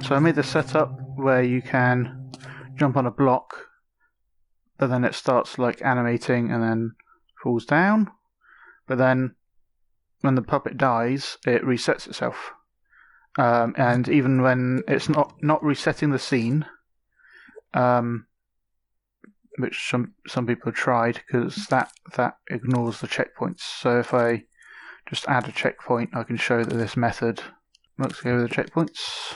So I made the setup where you can jump on a block, but then it starts like animating and then falls down. But then when the puppet dies, it resets itself. And even when it's not resetting the scene, which some people have tried, because that ignores the checkpoints. So if I just add a checkpoint, I can show that this method works over the checkpoints.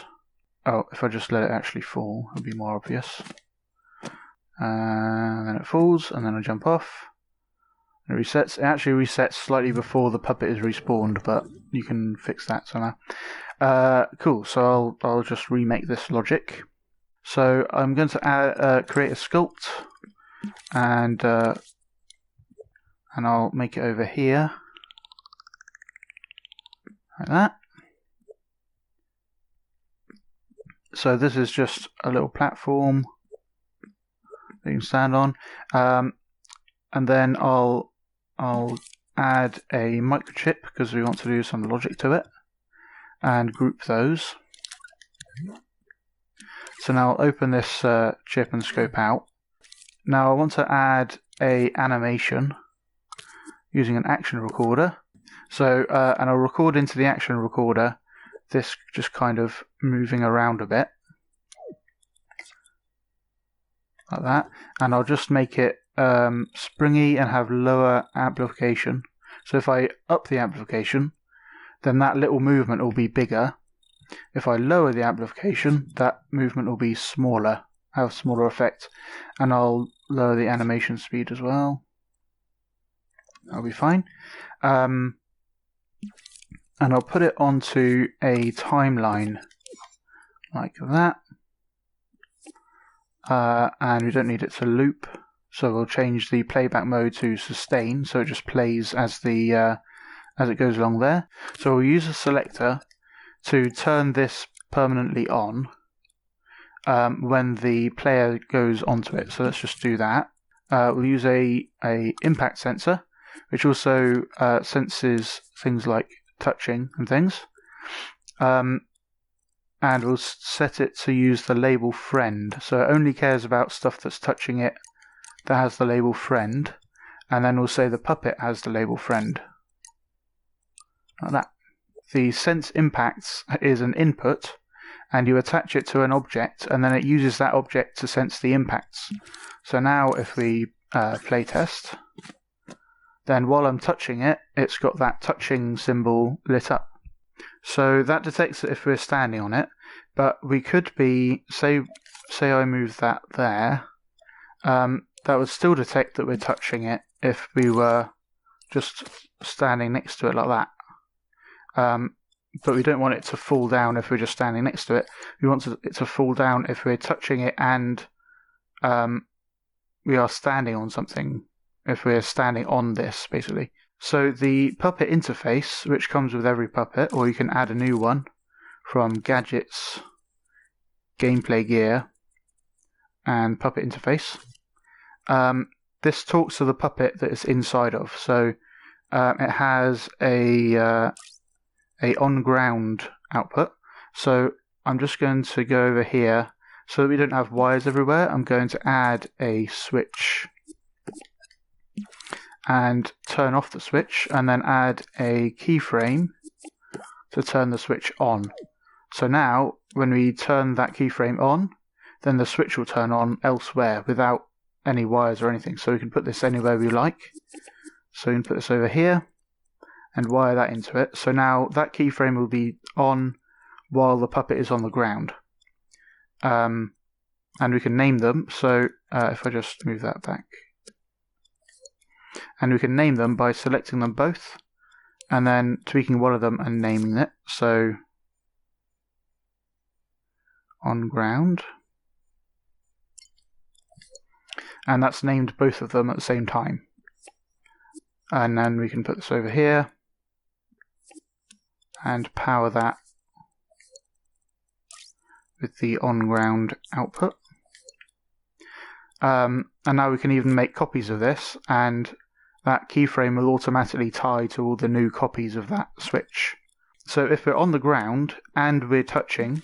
Oh, if I just let it actually fall, it'll be more obvious. And then it falls, and then I jump off. It resets. It actually resets slightly before the puppet is respawned, but you can fix that somehow. Cool. So I'll just remake this logic. So I'm going to create a sculpt, and I'll make it over here like that. So this is just a little platform that you can stand on, and then I'll add a microchip because we want to do some logic to it, and group those. So now I'll open this chip and scope out. Now I want to add a animation using an action recorder. So and I'll record into the action recorder this just kind of moving around a bit like that, and I'll just make it springy and have lower amplification. So if I up the amplification, then that little movement will be bigger. If I lower the amplification, that movement will be smaller, have a smaller effect, and I'll lower the animation speed as well. That'll be fine. And I'll put it onto a timeline like that. And we don't need it to loop, so we'll change the playback mode to sustain, so it just plays as it goes along there. So we'll use a selector to turn this permanently on when the player goes onto it. So let's just do that. We'll use a impact sensor, which also senses things like touching and things. And we'll set it to use the label friend. So it only cares about stuff that's touching it that has the label friend. And then we'll say the puppet has the label friend. Like that. The sense impacts is an input, and you attach it to an object, and then it uses that object to sense the impacts. So now if we play test, then while I'm touching it, it's got that touching symbol lit up. So that detects it if we're standing on it, but we could be, say I move that there, that would still detect that we're touching it if we were just standing next to it like that. But we don't want it to fall down if we're just standing next to it. We want it to fall down if we're touching it and we are standing on something, if we're standing on this, basically. So the puppet interface, which comes with every puppet, or you can add a new one from Gadgets, Gameplay Gear, and Puppet Interface. This talks to the puppet that it's inside of. So it has a on-ground output. So I'm just going to go over here so that we don't have wires everywhere. I'm going to add a switch and turn off the switch, and then add a keyframe to turn the switch on. So now when we turn that keyframe on, then the switch will turn on elsewhere without any wires or anything. So we can put this anywhere we like. So we can put this over here and wire that into it. So now that keyframe will be on while the puppet is on the ground. And we can name them. So if I just move that back. And we can name them by selecting them both and then tweaking one of them and naming it. So on ground. And that's named both of them at the same time. And then we can put this over here and power that with the on-ground output. And now we can even make copies of this and that keyframe will automatically tie to all the new copies of that switch. So if we're on the ground and we're touching,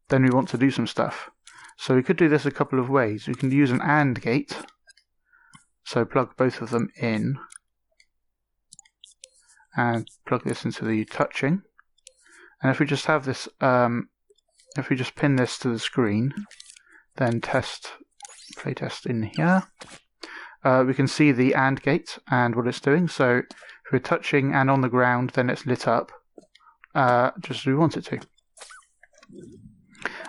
then we want to do some stuff. So we could do this a couple of ways. We can use an AND gate, so plug both of them in, and plug this into the touching. And if we just have this, if we just pin this to the screen, then play test in here, we can see the AND gate and what it's doing. So if we're touching and on the ground, then it's lit up, just as we want it to.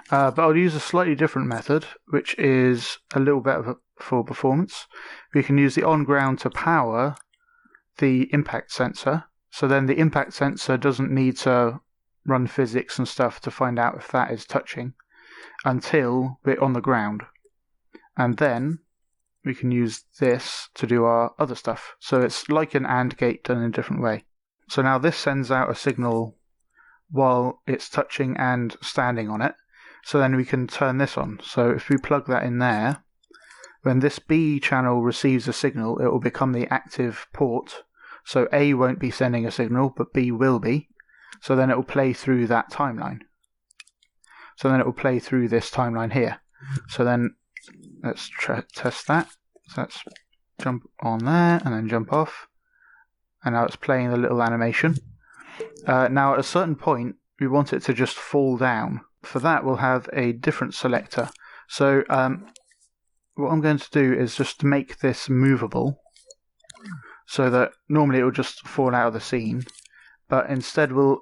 But I'll use a slightly different method, which is a little better for performance. We can use the on ground to power the impact sensor. So then the impact sensor doesn't need to run physics and stuff to find out if that is touching until we're on the ground. And then we can use this to do our other stuff. So it's like an AND gate done in a different way. So now this sends out a signal while it's touching and standing on it. So then we can turn this on. So if we plug that in there, when this B channel receives a signal, it will become the active port. So A won't be sending a signal, but B will be. So then it will play through that timeline. So then it will play through this timeline here. So then let's test that. So let's jump on there and then jump off. And now it's playing the little animation. Now at a certain point, we want it to just fall down. For that, we'll have a different selector. So what I'm going to do is just make this movable, so that normally it will just fall out of the scene, but instead we'll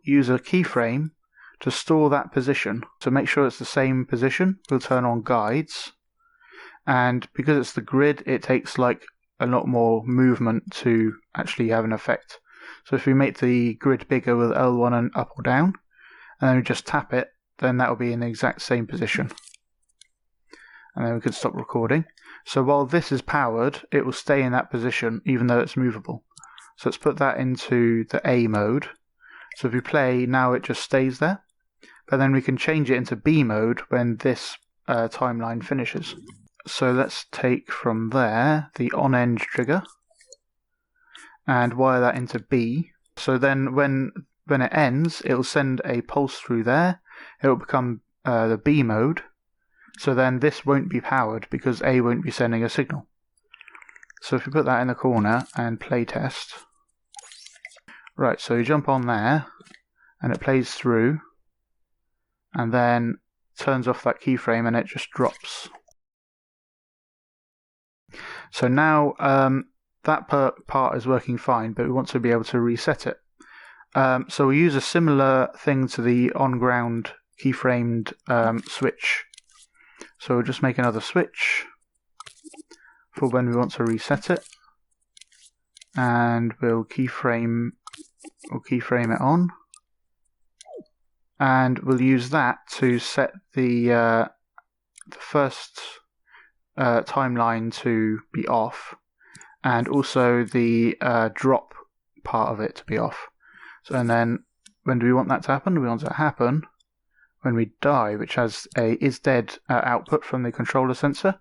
use a keyframe to store that position. So make sure it's the same position. We'll turn on guides, and because it's the grid, it takes like a lot more movement to actually have an effect. So if we make the grid bigger with L1 and up or down, and then we just tap it, then that will be in the exact same position. And then we can stop recording. So while this is powered, it will stay in that position even though it's movable. So let's put that into the A mode. So if we play, now it just stays there. But then we can change it into B mode when this timeline finishes. So let's take from there the on-end trigger and wire that into B. So then when it ends, it will send a pulse through there. It will become the B mode. So then this won't be powered because A won't be sending a signal. So if we put that in the corner and play test. Right, so you jump on there and it plays through and then turns off that keyframe and it just drops. So now that part is working fine, but we want to be able to reset it. So we use a similar thing to the on-ground keyframed switch. So we'll just make another switch for when we want to reset it, and we'll keyframe it on, and we'll use that to set the first timeline to be off, and also the drop part of it to be off. So, and then when do we want that to happen? We want it to happen when we die, which has a is dead output from the controller sensor.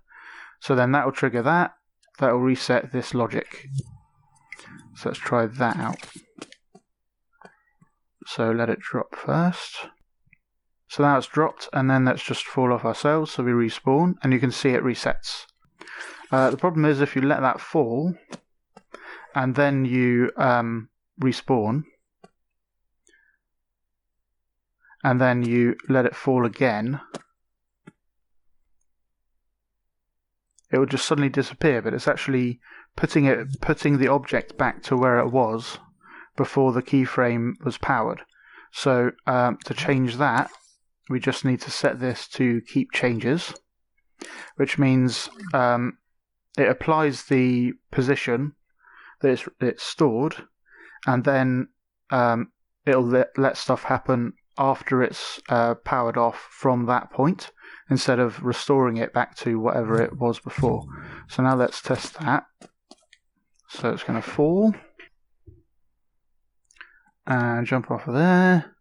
So then that will trigger that. That will reset this logic. So let's try that out. So let it drop first. So now it's dropped, and then let's just fall off ourselves. So we respawn, and you can see it resets. The problem is if you let that fall, and then you respawn, and then you let it fall again, it will just suddenly disappear, but it's actually putting the object back to where it was before the keyframe was powered. So to change that, we just need to set this to keep changes, which means it applies the position that it's stored, and then it'll let stuff happen after it's powered off from that point, instead of restoring it back to whatever it was before. So now let's test that. So it's going to fall and jump off of there,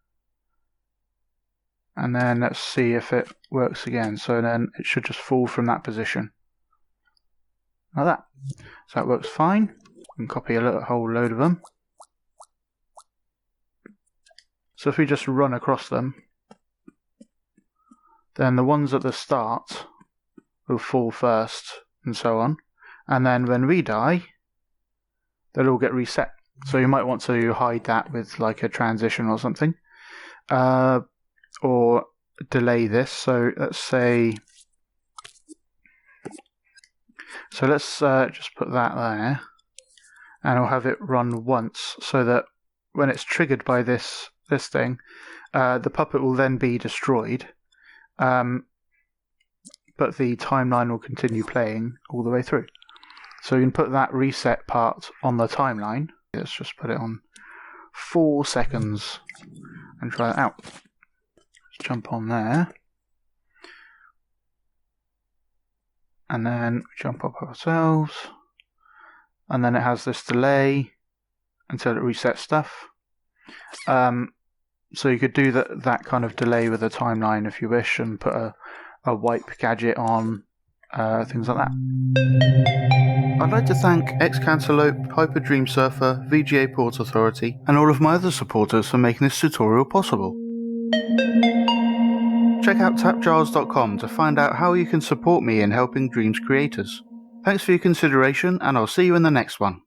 and then let's see if it works again. So then it should just fall from that position. like that. So that works fine. You can copy a whole load of them. So if we just run across them, then the ones at the start will fall first, and so on. And then when we die, they'll all get reset. So you might want to hide that with like a transition or something. Or delay this. So let's say... So let's just put that there. And I'll have it run once, so that when it's triggered by this thing, the puppet will then be destroyed. But the timeline will continue playing all the way through. So you can put that reset part on the timeline. Let's just put it on 4 seconds and try it out. Let's jump on there. And then jump up ourselves. And then it has this delay until it resets stuff. So you could do that kind of delay with a timeline if you wish, and put a wipe gadget on, things like that. I'd like to thank Xcantaloupe, Hyper Dream Surfer, VGA Port Authority, and all of my other supporters for making this tutorial possible. Check out TAPgiles.com to find out how you can support me in helping Dreams creators. Thanks for your consideration, and I'll see you in the next one.